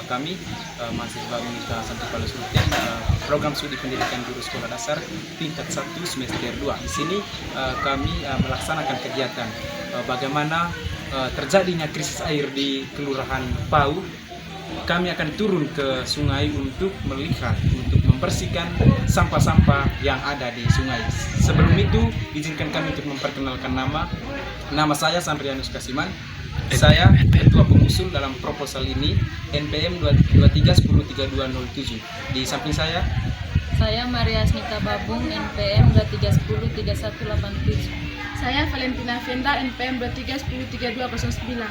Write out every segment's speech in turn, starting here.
kami mahasiswa Universitas Antivirus Ruteng, program studi pendidikan guru sekolah dasar tingkat 1 semester 2. Di sini kami melaksanakan kegiatan bagaimana terjadinya krisis air di Kelurahan Pau. Kami akan turun ke sungai untuk melihat, untuk membersihkan sampah-sampah yang ada di sungai. Sebelum itu, izinkan kami untuk memperkenalkan nama. Nama saya Sandrianus Kasiman. Saya ketua pengusul dalam proposal ini, NPM 23103207. Di samping saya Maria Asmita Babung, NPM 23103187. Saya Valentina Venda, NPM 23103209.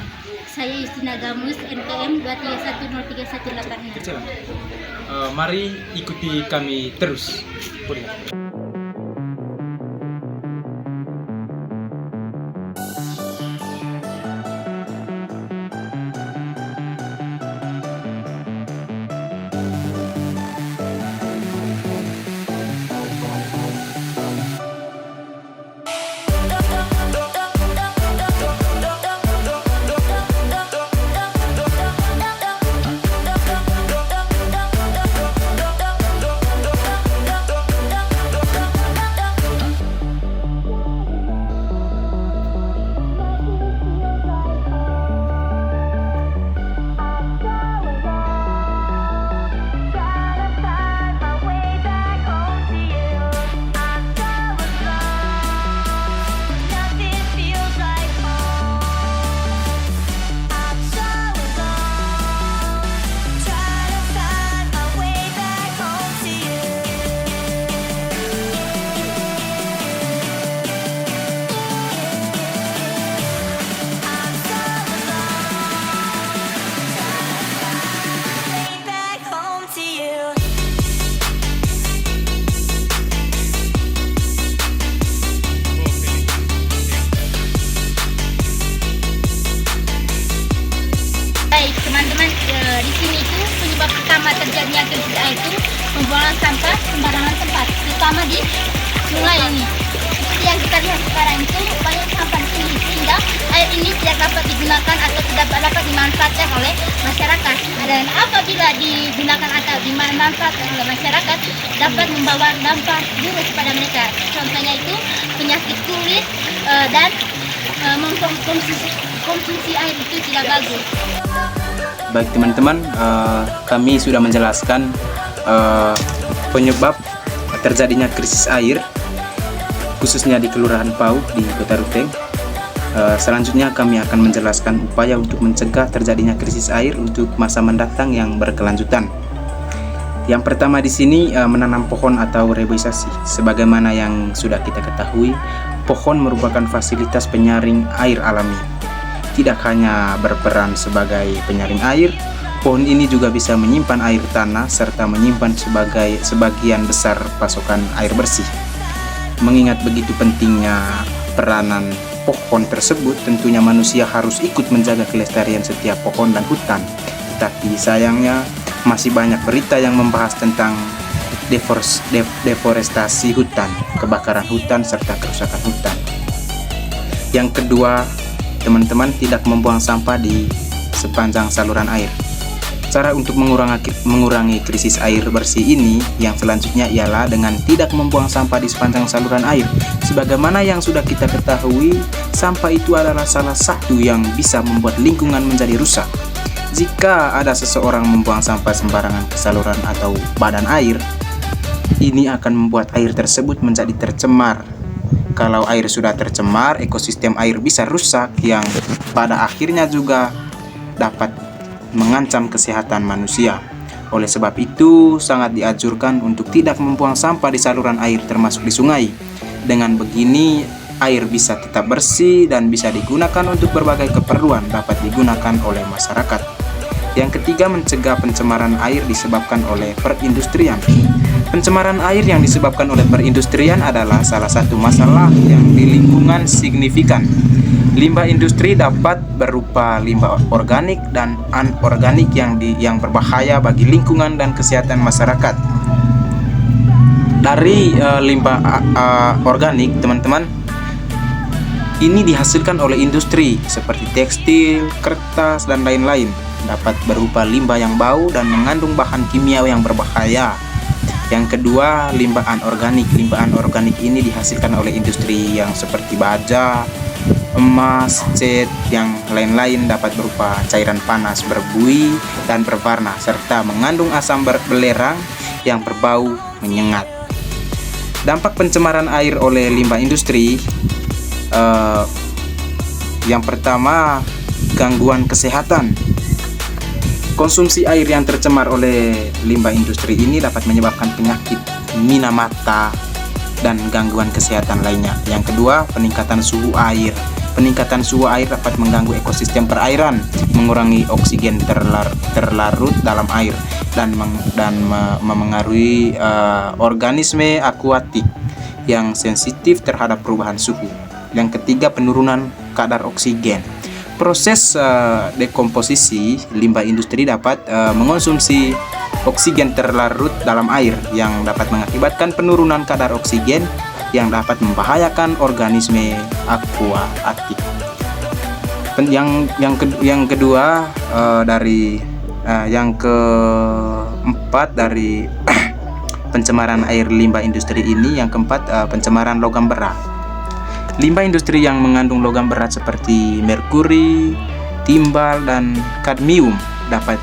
Saya Justina Gamus, NPM 23103186. Mari ikuti kami terus. Teman-teman, di sini itu penyebab pertama terjadinya krisis air itu pembuangan sampah sembarangan tempat, terutama di sungai ini. Seperti yang kita lihat sekarang itu banyak sampah di sini, sehingga air ini tidak dapat digunakan atau tidak dapat dimanfaatkan oleh masyarakat. Dan apabila digunakan atau dimanfaatkan oleh masyarakat, dapat membawa dampak buruk kepada mereka. Contohnya itu penyakit kulit dan konsumsi air itu tidak bagus. Baik teman-teman, kami sudah menjelaskan penyebab terjadinya krisis air khususnya di Kelurahan Pau di Kota Ruteng. Selanjutnya kami akan menjelaskan upaya untuk mencegah terjadinya krisis air untuk masa mendatang yang berkelanjutan. Yang pertama di sini menanam pohon atau reboisasi. Sebagaimana yang sudah kita ketahui, pohon merupakan fasilitas penyaring air alami. Tidak hanya berperan sebagai penyaring air, pohon ini juga bisa menyimpan air tanah serta menyimpan sebagian besar pasokan air bersih. Mengingat begitu pentingnya peranan pohon tersebut, tentunya manusia harus ikut menjaga kelestarian setiap pohon dan hutan. Tetapi sayangnya masih banyak berita yang membahas tentang deforestasi hutan, kebakaran hutan, serta kerusakan hutan. Yang kedua, teman-teman, tidak membuang sampah di sepanjang saluran air. Cara untuk mengurangi krisis air bersih ini yang selanjutnya ialah dengan tidak membuang sampah di sepanjang saluran air. Sebagaimana yang sudah kita ketahui, sampah itu adalah salah satu yang bisa membuat lingkungan menjadi rusak. Jika ada seseorang membuang sampah sembarangan ke saluran atau badan air, ini akan membuat air tersebut menjadi tercemar. Kalau air sudah tercemar, ekosistem air bisa rusak yang pada akhirnya juga dapat mengancam kesehatan manusia. Oleh sebab itu, sangat dianjurkan untuk tidak membuang sampah di saluran air termasuk di sungai. Dengan begini, air bisa tetap bersih dan bisa digunakan untuk berbagai keperluan dapat digunakan oleh masyarakat. Yang ketiga, mencegah pencemaran air disebabkan oleh perindustrian. Pencemaran air yang disebabkan oleh perindustrian adalah salah satu masalah yang di lingkungan signifikan. Limbah industri dapat berupa limbah organik dan anorganik yang berbahaya bagi lingkungan dan kesehatan masyarakat. Dari limbah organik, teman-teman, ini dihasilkan oleh industri seperti tekstil, kertas, dan lain-lain. dapat berupa limbah yang bau dan mengandung bahan kimia yang berbahaya. Yang kedua, limbah anorganik. Limbah anorganik ini dihasilkan oleh industri yang seperti baja, emas, cat, yang lain-lain, dapat berupa cairan panas, berbuih dan berwarna, serta mengandung asam belerang yang berbau menyengat. Dampak pencemaran air oleh limbah industri, yang pertama, gangguan kesehatan. Konsumsi air yang tercemar oleh limbah industri ini dapat menyebabkan penyakit minamata dan gangguan kesehatan lainnya. Yang kedua, peningkatan suhu air. Peningkatan suhu air dapat mengganggu ekosistem perairan, mengurangi oksigen terlarut dalam air, dan memengaruhi organisme akuatik yang sensitif terhadap perubahan suhu. Yang ketiga, penurunan kadar oksigen. Proses dekomposisi limbah industri dapat mengonsumsi oksigen terlarut dalam air yang dapat mengakibatkan penurunan kadar oksigen yang dapat membahayakan organisme akuatik. Yang keempat dari pencemaran air limbah industri ini, yang keempat, pencemaran logam berat. Limbah industri yang mengandung logam berat seperti merkuri, timbal, dan kadmium dapat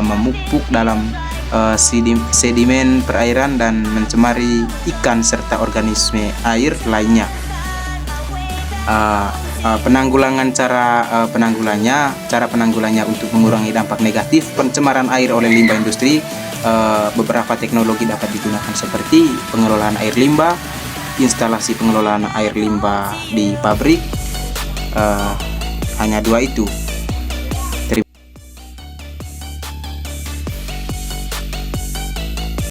memupuk dalam sedimen perairan dan mencemari ikan serta organisme air lainnya. Cara penanggulannya untuk mengurangi dampak negatif pencemaran air oleh limbah industri, beberapa teknologi dapat digunakan seperti pengelolaan air limbah, instalasi pengelolaan air limbah di pabrik. Hanya dua itu.